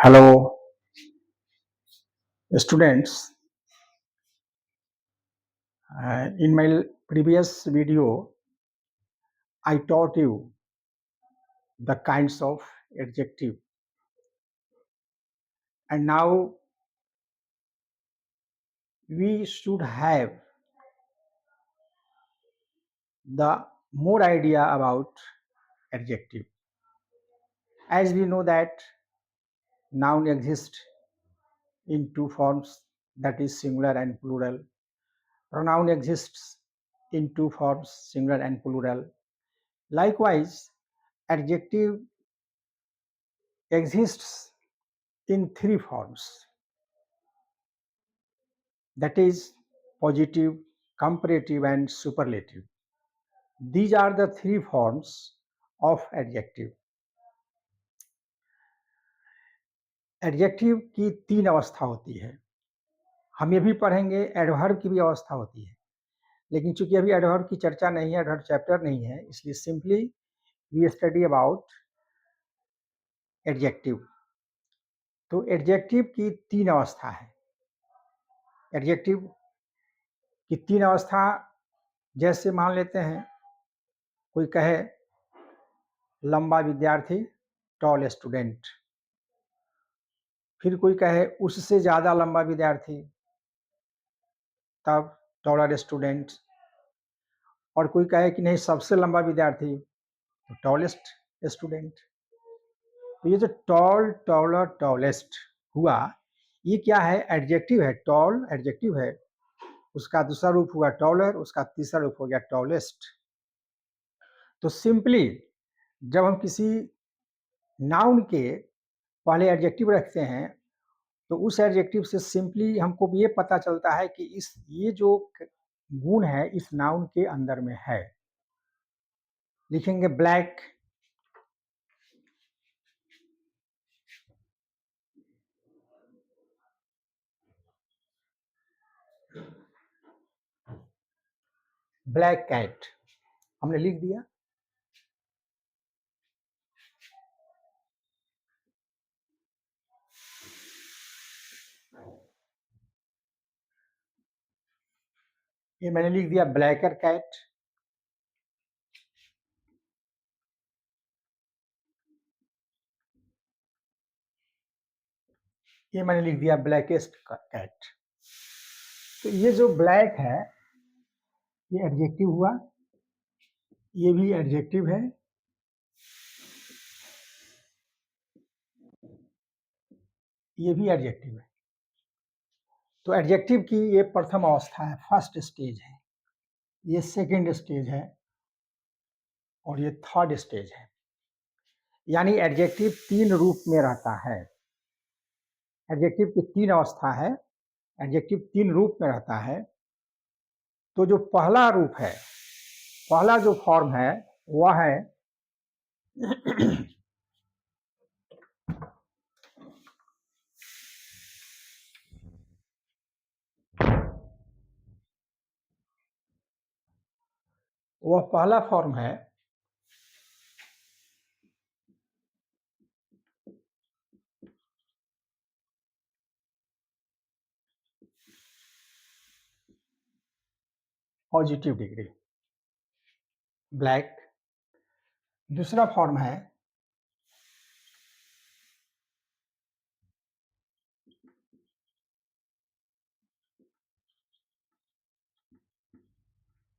Hello, students. In my previous video, I taught you the kinds of adjective, and now we should have the more idea about adjective. As we know that noun exists in two forms, that is singular and plural. Pronoun exists in two forms, singular and plural. Likewise, adjective exists in three forms, that is positive, comparative and superlative. These are the three forms of adjective. Adjective की तीन अवस्था होती है. हम ये भी पढ़ेंगे adverb की भी अवस्था होती है, लेकिन चूंकि अभी एडवर्ब की चर्चा नहीं है, एडवर्ब चैप्टर नहीं है, इसलिए simply we study about adjective. तो एडजेक्टिव की तीन अवस्था है. एडजेक्टिव की तीन अवस्था जैसे मान लेते हैं, कोई कहे लंबा विद्यार्थी, टॉल स्टूडेंट. फिर कोई कहे उससे ज़्यादा लंबा विद्यार्थी, तब टॉलर स्टूडेंट. और कोई कहे कि नहीं सबसे लंबा विद्यार्थी, तो टॉलेस्ट स्टूडेंट. तो ये जो टॉल, टॉलर, टॉलेस्ट हुआ, ये क्या है? एडजेक्टिव है. टॉल एडजेक्टिव है, उसका दूसरा रूप हुआ टॉलर, उसका तीसरा रूप हो गया टॉलेस्ट. तो सिंपली जब हम किसी नाउन के पहले एडजेक्टिव रखते हैं, तो उस एडजेक्टिव से सिंपली हमको ये पता चलता है कि ये जो गुण है इस नाउन के अंदर में है. लिखेंगे ब्लैक, ब्लैक कैट हमने लिख दिया. ये मैंने लिख दिया ब्लैकर कैट. ये मैंने लिख दिया ब्लैकेस्ट कैट. तो ये जो ब्लैक है ये एडजेक्टिव हुआ, ये भी एडजेक्टिव है, ये भी एडजेक्टिव है. तो एडजेक्टिव की ये प्रथम अवस्था है, फर्स्ट स्टेज है, ये सेकंड स्टेज है और ये थर्ड स्टेज है. यानी एडजेक्टिव तीन रूप में रहता है. एडजेक्टिव की तीन अवस्था है, एडजेक्टिव तीन रूप में रहता है. तो जो पहला रूप है, पहला जो फॉर्म है वह है वह पहला फॉर्म है पॉजिटिव डिग्री, ब्लैक. दूसरा फॉर्म है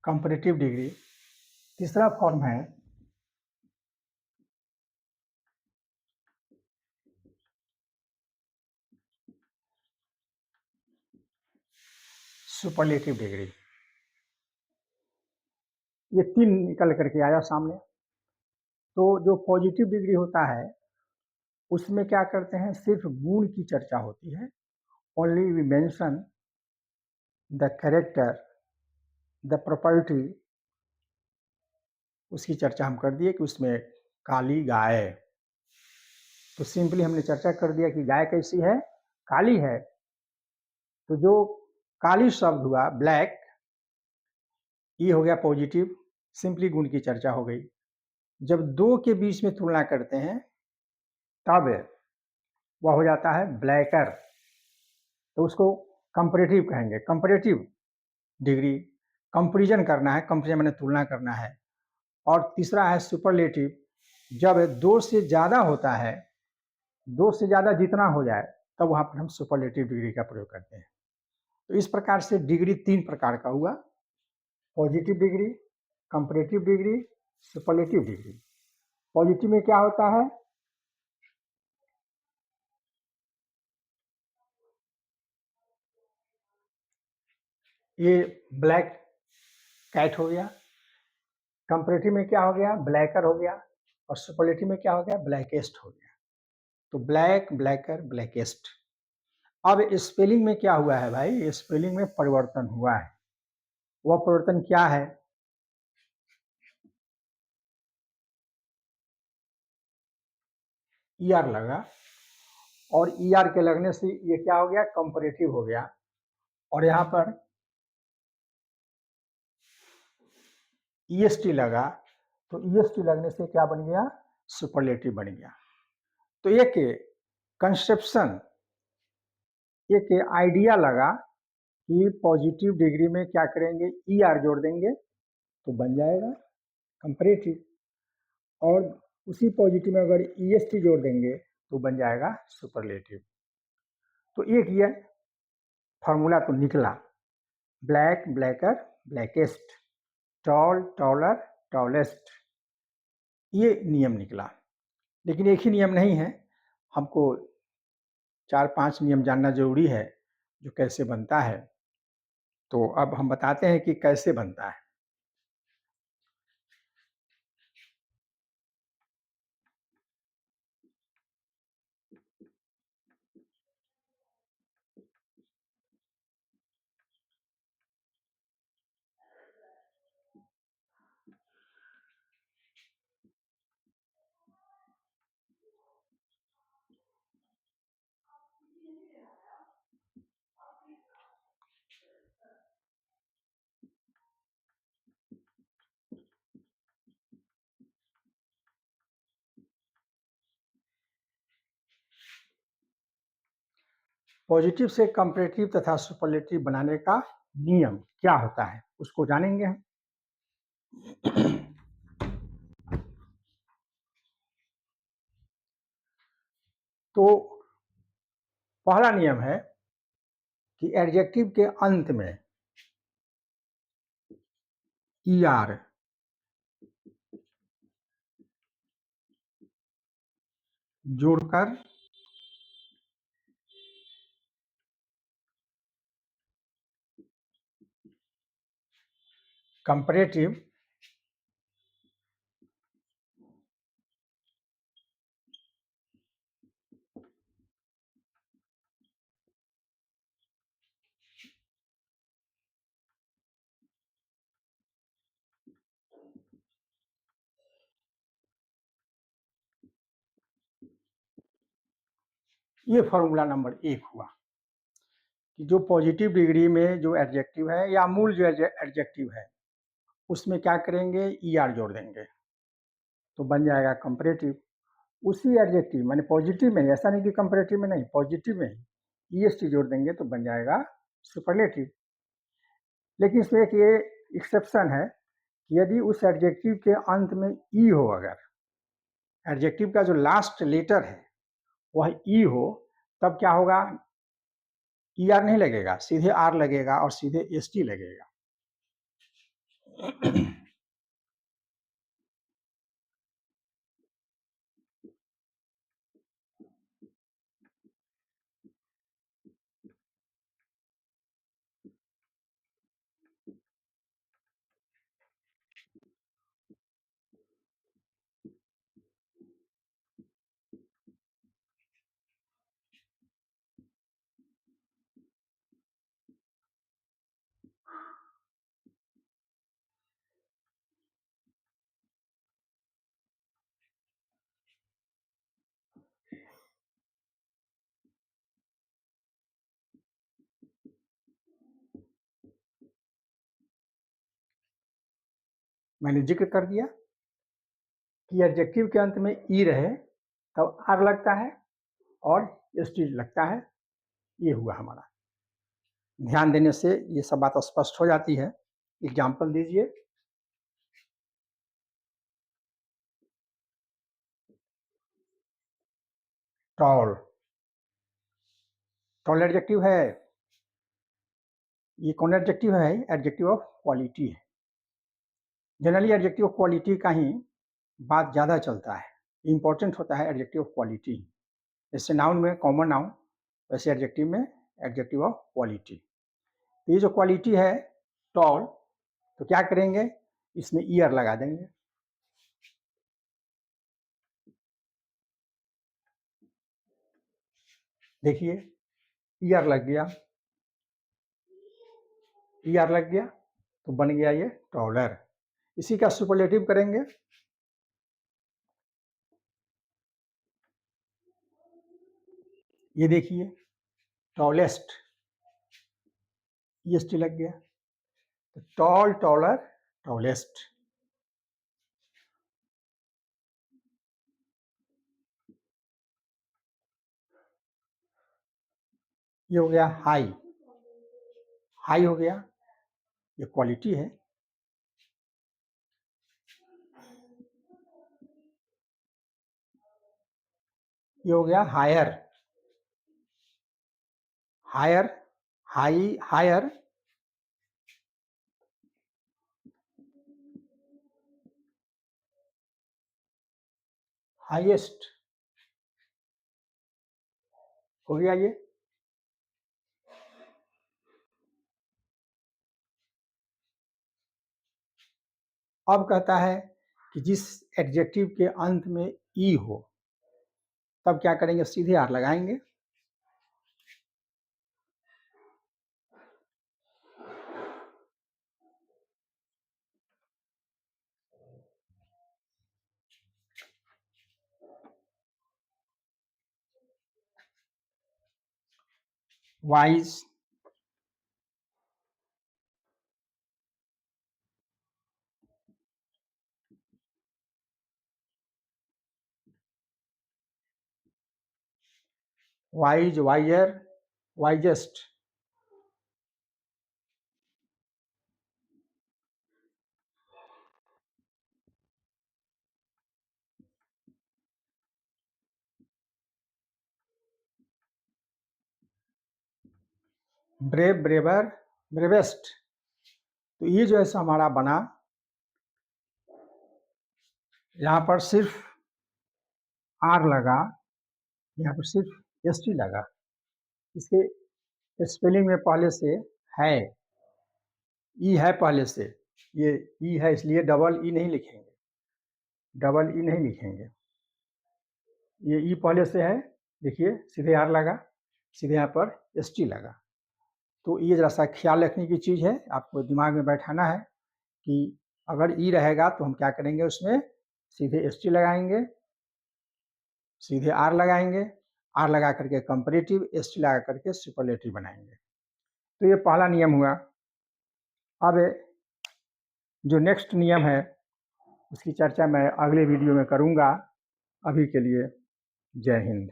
कंपैरेटिव डिग्री. तीसरा फॉर्म है सुपरलेटिव डिग्री. ये तीन निकल करके आया सामने. तो जो पॉजिटिव डिग्री होता है उसमें क्या करते हैं, सिर्फ गुण की चर्चा होती है. Only we mention the character, the property, उसकी चर्चा हम कर दिए कि उसमें काली गाय. तो सिंपली हमने चर्चा कर दिया कि गाय कैसी है, काली है. तो जो काली शब्द हुआ ब्लैक, ये हो गया पॉजिटिव, सिंपली गुण की चर्चा हो गई. जब दो के बीच में तुलना करते हैं तब वह हो जाता है ब्लैकर, तो उसको कंपैरेटिव कहेंगे, कंपैरेटिव डिग्री। कंपैरिजन करना है, कंपैरिजन माने तुलना करना है। और तीसरा है सुपरलेटिव, जब दो से ज़्यादा होता है, दो से ज़्यादा जितना हो जाए तब वहाँ पर हम सुपरलेटिव डिग्री का प्रयोग करते हैं। तो इस प्रकार से डिग्री तीन प्रकार का हुआ, positive degree, comparative degree, superlative degree. Positive में क्या होता है, ये ब्लैक कैट हो गया, कंपैरेटिव में क्या हो गया, ब्लैकर हो गया, और सुपरलेटिव में क्या हो गया, ब्लैकेस्ट हो गया। तो ब्लैक, ब्लैकर, ब्लैकेस्ट। अब स्पेलिंग में क्या हुआ है भाई, स्पेलिंग में परिवर्तन हुआ है। वह परिवर्तन क्या है, ईआर लगा, और ईआर के लगने से ये क्या हो गया, कंपैरेटिव हो गया। और यहाँ पर ईएसटी लगा, तो ईएसटी लगने से क्या बन गया, सुपरलेटिव बन गया। तो एक कंसेप्शन, एक आइडिया लगा कि पॉजिटिव डिग्री में क्या करेंगे, ईआर जोड़ देंगे तो बन जाएगा कंपैरेटिव, और उसी पॉजिटिव में अगर ईएसटी जोड़ देंगे तो बन जाएगा सुपरलेटिव। तो एक ये फार्मूला तो निकला, black, blacker, blackest, tall, taller, tallest, ये नियम निकला। लेकिन एक ही नियम नहीं है, हमको 4-5 नियम जानना जरूरी है जो कैसे बनता है। तो अब हम बताते हैं कि कैसे बनता है। पॉजिटिव से कंपैरेटिव तथा सुपरलेटिव बनाने का नियम क्या होता है, उसको जानेंगे हम। तो पहला नियम है कि एडजेक्टिव के अंत में ईआर जोड़कर कंपैरेटिव ये फॉर्मूला नंबर 1 हुआ कि जो पॉजिटिव डिग्री में जो एडजेक्टिव है या मूल जो एडजेक्टिव है उसमें क्या करेंगे, ईआर जोड़ देंगे तो बन जाएगा कंपैरेटिव। उसी एडजेक्टिव माने पॉजिटिव में, ऐसा नहीं कि कंपैरेटिव में नहीं, पॉजिटिव में ही ईएसटी जोड़ देंगे तो बन जाएगा सुपरलेटिव। लेकिन इसमें एक ये एक्सेप्शन है कि यदि उस एडजेक्टिव के अंत में ई हो, अगर एडजेक्टिव का जो लास्ट लेटर है वह ई हो, तब क्या होगा, ई आर नहीं लगेगा, सीधे आर लगेगा और सीधे एस टी लगेगा। मैंने जिक्र कर दिया कि एडजेक्टिव के अंत में ई रहे तब आर लगता है, और एस टी लगता है। ये हुआ हमारा। ध्यान देने से ये सब बात स्पष्ट हो जाती है। एग्जाम्पल दीजिए। टॉल, टॉल एडजेक्टिव है। ये कौन एडजेक्टिव है? एडजेक्टिव ऑफ क्वालिटी है। जनरली एडजेक्टिव ऑफ क्वालिटी का ही बात ज़्यादा चलता है, इंपॉर्टेंट होता है एडजेक्टिव ऑफ क्वालिटी। जैसे नाउन में कॉमन नाउन, वैसे एडजेक्टिव में एडजेक्टिव ऑफ क्वालिटी। ये जो क्वालिटी है टॉल, तो क्या करेंगे, इसमें ईयर लगा देंगे। देखिए ईयर लग गया, ईयर लग गया तो बन गया ये टॉलर। इसी का सुपरलेटिव करेंगे। ये देखिए टॉलेस्ट, ई एस टी लग गया तो टॉल, टॉलर, टॉलेस्ट। ये हो गया हाई, हाई हो गया, ये क्वालिटी है। ये हो गया higher, higher, high, higher, highest हो गया ये। अब कहता है कि जिस एडजेक्टिव के अंत में ई हो, तब क्या करेंगे, सीधे आर लगाएंगे। Wise, wise, wiser, wisest. Brave, braver, bravest. तो ये जो है सो हमारा बना। यहाँ पर सिर्फ आर लगा, यहाँ पर सिर्फ एस टी लगा। इसके स्पेलिंग में पहले से है, ई है पहले से, ये ई है इसलिए डबल ई नहीं लिखेंगे, डबल ई नहीं लिखेंगे। ये ई पहले से है, देखिए सीधे आर लगा, सीधे यहाँ पर एस टी लगा। तो ये जरा सा ख्याल रखने की चीज़ है, आपको दिमाग में बैठाना है कि अगर ई रहेगा तो हम क्या करेंगे, उसमें सीधे एस टी लगाएंगे, सीधे आर लगाएंगे, आर लगा करके कंपैरेटिव, एस टी लगा करके सुपरलेटिव बनाएंगे। तो ये पहला नियम हुआ। अब जो नेक्स्ट नियम है उसकी चर्चा मैं अगले वीडियो में करूँगा। अभी के लिए जय हिंद।